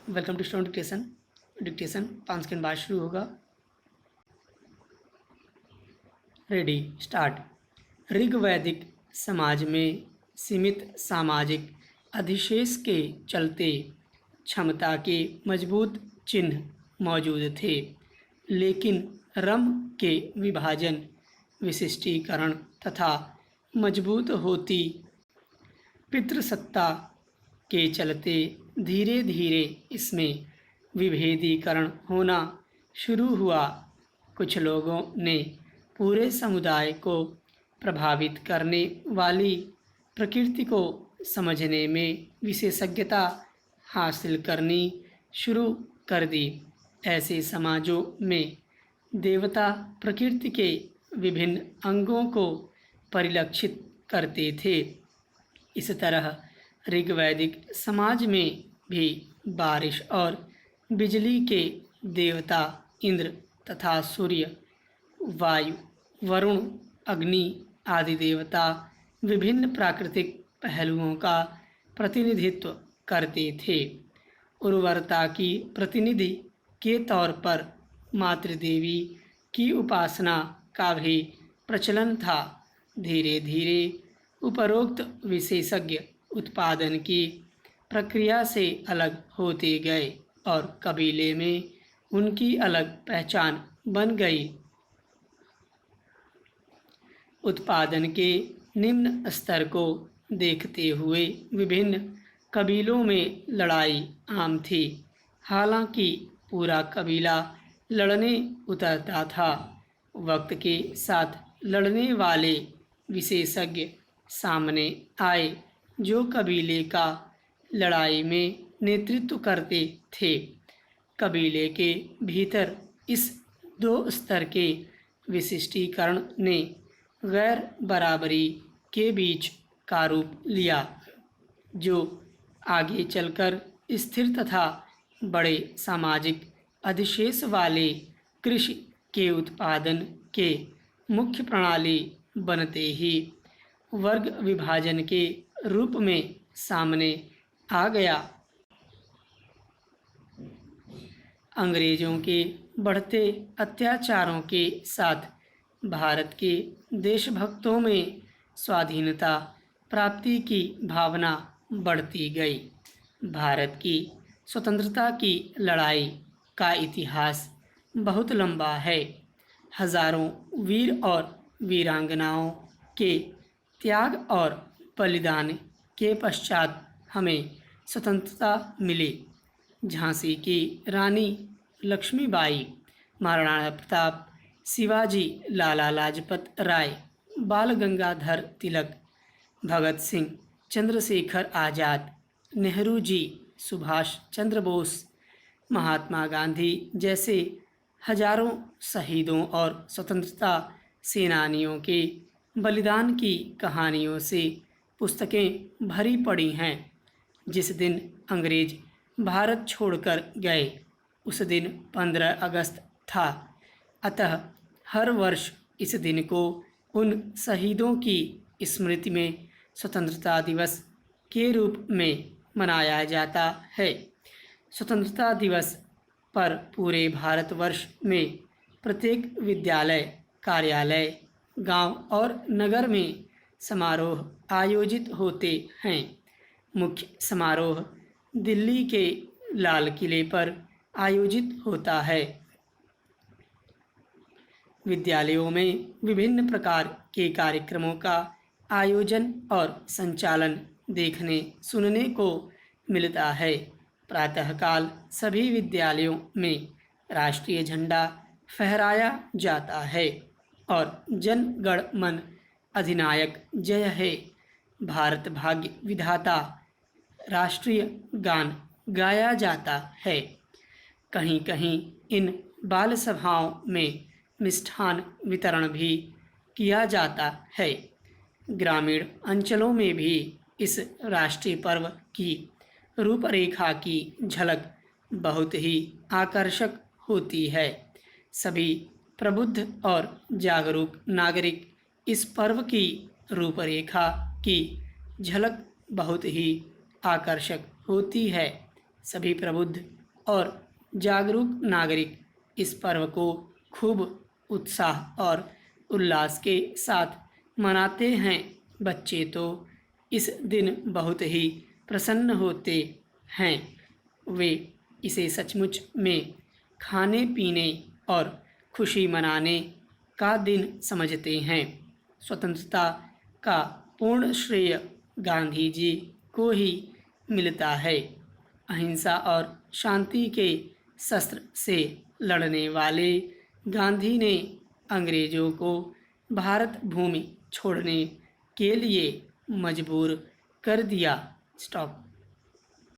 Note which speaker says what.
Speaker 1: Welcome to student dictation. Dictation 5 second बाद शुरू होगा। Ready start. ऋग्वैदिक समाज में सीमित सामाजिक अधिशेष के चलते क्षमता के मजबूत चिन्ह मौजूद थे, लेकिन रम के विभाजन, विशिष्टीकरण तथा मजबूत होती पितृसत्ता के चलते धीरे धीरे इसमें विभेदीकरण होना शुरू हुआ। कुछ लोगों ने पूरे समुदाय को प्रभावित करने वाली प्रकृति को समझने में विशेषज्ञता हासिल करनी शुरू कर दी। ऐसे समाजों में देवता प्रकृति के विभिन्न अंगों को परिलक्षित करते थे। इस तरह ऋग्वैदिक समाज में भी बारिश और बिजली के देवता इंद्र तथा सूर्य, वायु, वरुण, अग्नि आदि देवता विभिन्न प्राकृतिक पहलुओं का प्रतिनिधित्व करते थे। उर्वरता की प्रतिनिधि के तौर पर मातृदेवी की उपासना का भी प्रचलन था। धीरे धीरे उपरोक्त विशेषज्ञ उत्पादन की प्रक्रिया से अलग होते गए और कबीले में उनकी अलग पहचान बन गई। उत्पादन के निम्न स्तर को देखते हुए विभिन्न कबीलों में लड़ाई आम थी। हालांकि पूरा कबीला लड़ने उतरता था। वक्त के साथ लड़ने वाले विशेषज्ञ सामने आए जो कबीले का लड़ाई में नेतृत्व करते थे। कबीले के भीतर इस दो स्तर के विशिष्टीकरण ने गैर बराबरी के बीच का रूप लिया, जो आगे चलकर स्थिर तथा बड़े सामाजिक अधिशेष वाले कृषि के उत्पादन के मुख्य प्रणाली बनते ही वर्ग विभाजन के रूप में सामने आ गया। अंग्रेजों के बढ़ते अत्याचारों के साथ भारत के देशभक्तों में स्वाधीनता प्राप्ति की भावना बढ़ती गई। भारत की स्वतंत्रता की लड़ाई का इतिहास बहुत लंबा है। हजारों वीर और वीरांगनाओं के त्याग और बलिदान के पश्चात हमें स्वतंत्रता मिली। झांसी की रानी लक्ष्मीबाई, महाराणा प्रताप, शिवाजी, लाला लाजपत राय, बाल गंगाधर तिलक, भगत सिंह, चंद्रशेखर आज़ाद, नेहरू जी, सुभाष चंद्र बोस, महात्मा गांधी जैसे हजारों शहीदों और स्वतंत्रता सेनानियों के बलिदान की कहानियों से पुस्तकें भरी पड़ी हैं। जिस दिन अंग्रेज भारत छोड़कर गए उस दिन 15 अगस्त था। अतः हर वर्ष इस दिन को उन शहीदों की स्मृति में स्वतंत्रता दिवस के रूप में मनाया जाता है। स्वतंत्रता दिवस पर पूरे भारतवर्ष में प्रत्येक विद्यालय, कार्यालय, गांव और नगर में समारोह आयोजित होते हैं। मुख्य समारोह दिल्ली के लाल किले पर आयोजित होता है। विद्यालयों में विभिन्न प्रकार के कार्यक्रमों का आयोजन और संचालन देखने सुनने को मिलता है। प्रातःकाल सभी विद्यालयों में राष्ट्रीय झंडा फहराया जाता है और जन गण मन अधिनायक जय हे भारत भाग्य विधाता राष्ट्रीय गान गाया जाता है। कहीं कहीं इन बाल सभाओं में मिष्ठान वितरण भी किया जाता है। ग्रामीण अंचलों में भी इस राष्ट्रीय पर्व की रूपरेखा की झलक बहुत ही आकर्षक होती है। सभी प्रबुद्ध और जागरूक नागरिक इस पर्व की रूपरेखा की झलक बहुत ही आकर्षक होती है। सभी प्रबुद्ध और जागरूक नागरिक इस पर्व को खूब उत्साह और उल्लास के साथ मनाते हैं। बच्चे तो इस दिन बहुत ही प्रसन्न होते हैं। वे इसे सचमुच में खाने पीने और खुशी मनाने का दिन समझते हैं। स्वतंत्रता का पूर्ण श्रेय गांधी जी को ही मिलता है। अहिंसा और शांति के शस्त्र से लड़ने वाले गांधी ने अंग्रेजों को भारत भूमि छोड़ने के लिए मजबूर कर दिया। स्टॉप।